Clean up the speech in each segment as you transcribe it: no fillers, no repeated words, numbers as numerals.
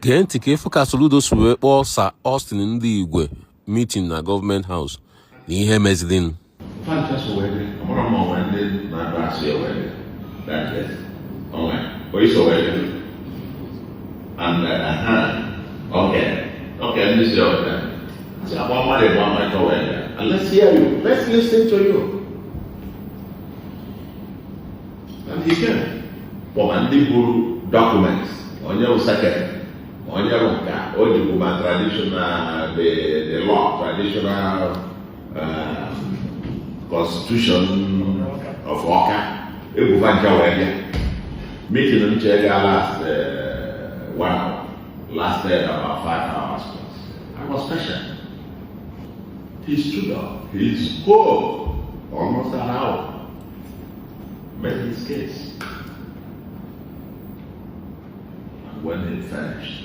gee ntị ka ịfụ ka Soludo si wee kpọọ Sir Austin Ndigwe meeting na Government House na ihe mezidin. Okay, this is your and let's hear you. Let's listen to you. And he can. Documents on your second, on your traditional, the law, traditional constitution of Awka. Meeting in Chega last 1 hour, lasted about 5 hours plus. I was special. He stood up, he spoke almost an hour, made his case. When he finished,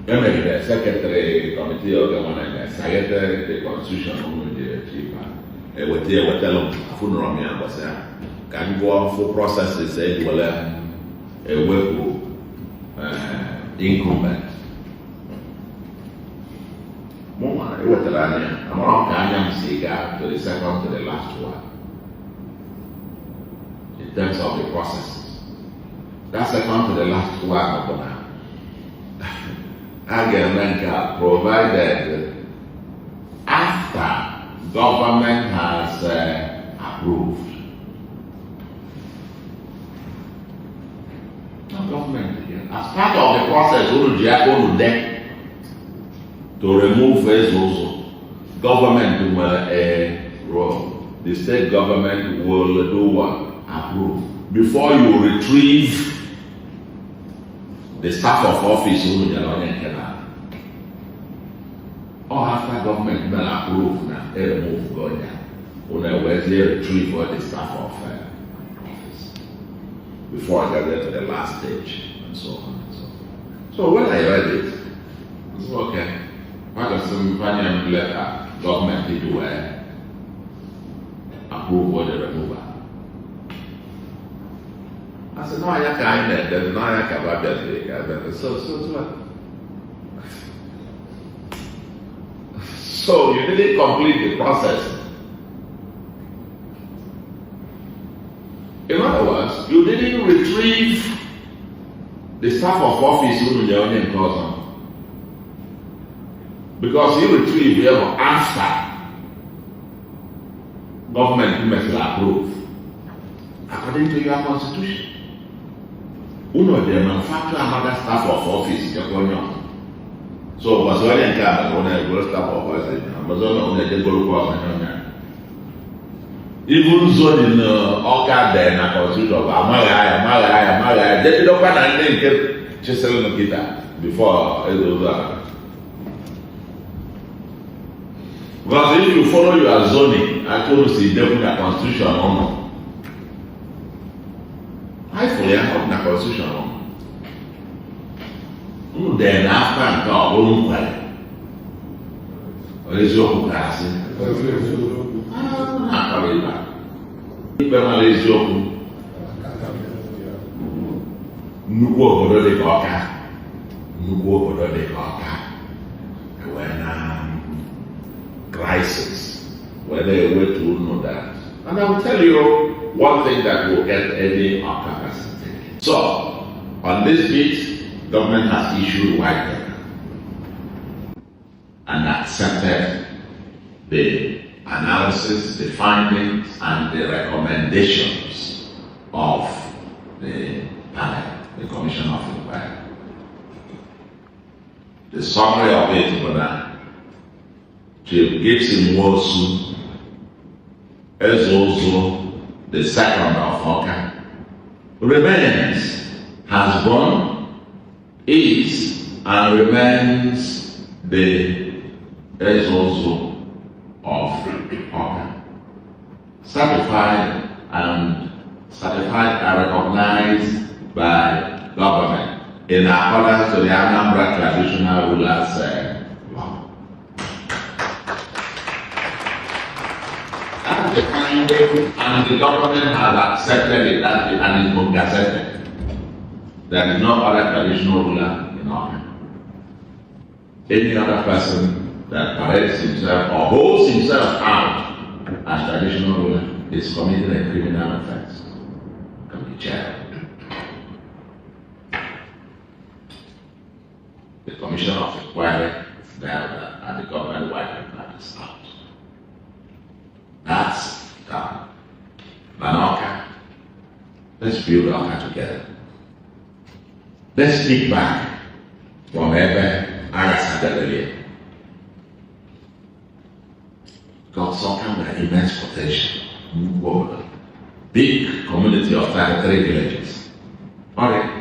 the secretary committee of the secretary the constitution of the chief, what they were telling funeral me was can go on for processes as well a work incumbent. Moment, what the I'm not to the second to the last one in terms of the processes. That second to the last one of the agreement provided after government has approved. Not government again. As part of the process, to remove his also. Government will the state government will do what? Approve. Before you retrieve the staff of office or after government will approve now, they remove going down. When they retrieve all the staff of office before I get to the last stage and so on and so forth. So when I read it, I said, okay, what does some letter government did do approve all the removal? I said, no, I can't. There's no I can't. So what? So you didn't complete the process. In other words, you didn't retrieve the staff of office who your own person. Because you retrieve them after government must approve. According to your constitution. Uno de manufacture another staff of office so was very encouraged when I go staff of office. Amazon on the go even so in Awka then I consider Amaya, they don't want to get Chisel Makita before it was because if you follow your zoning, I told you see the constitution or no. I fully have the constitution. Then after God, won't play. What is your class? Not very bad. People is your Nugo de Awka. Nugo de Awka. When crisis, whether they were to know that. And I will tell you one thing that will get any Awka person. So, on this beat, government has issued white paper and accepted the analysis, the findings, and the recommendations of the panel, the Commission of Inquiry. The summary of it, Chief Gibson Wosu, is also the second of Awka, remains, has gone, is, and remains the also of Awka. Certified and recognized by government in accordance to the Anambra traditional rulers law. And the government has accepted it and is gazetted. There is no other traditional ruler in Awka. any other person that parades himself or holds himself out as traditional ruler is committing a criminal offense. Can be jailed. The Commission of Inquiry that at the government White Paper is out. That's done. Awka, let's build Awka together. Let's kick back from Ebe Agasadelelia. Got some kind of immense potential. Big community of 33 villages. Okay.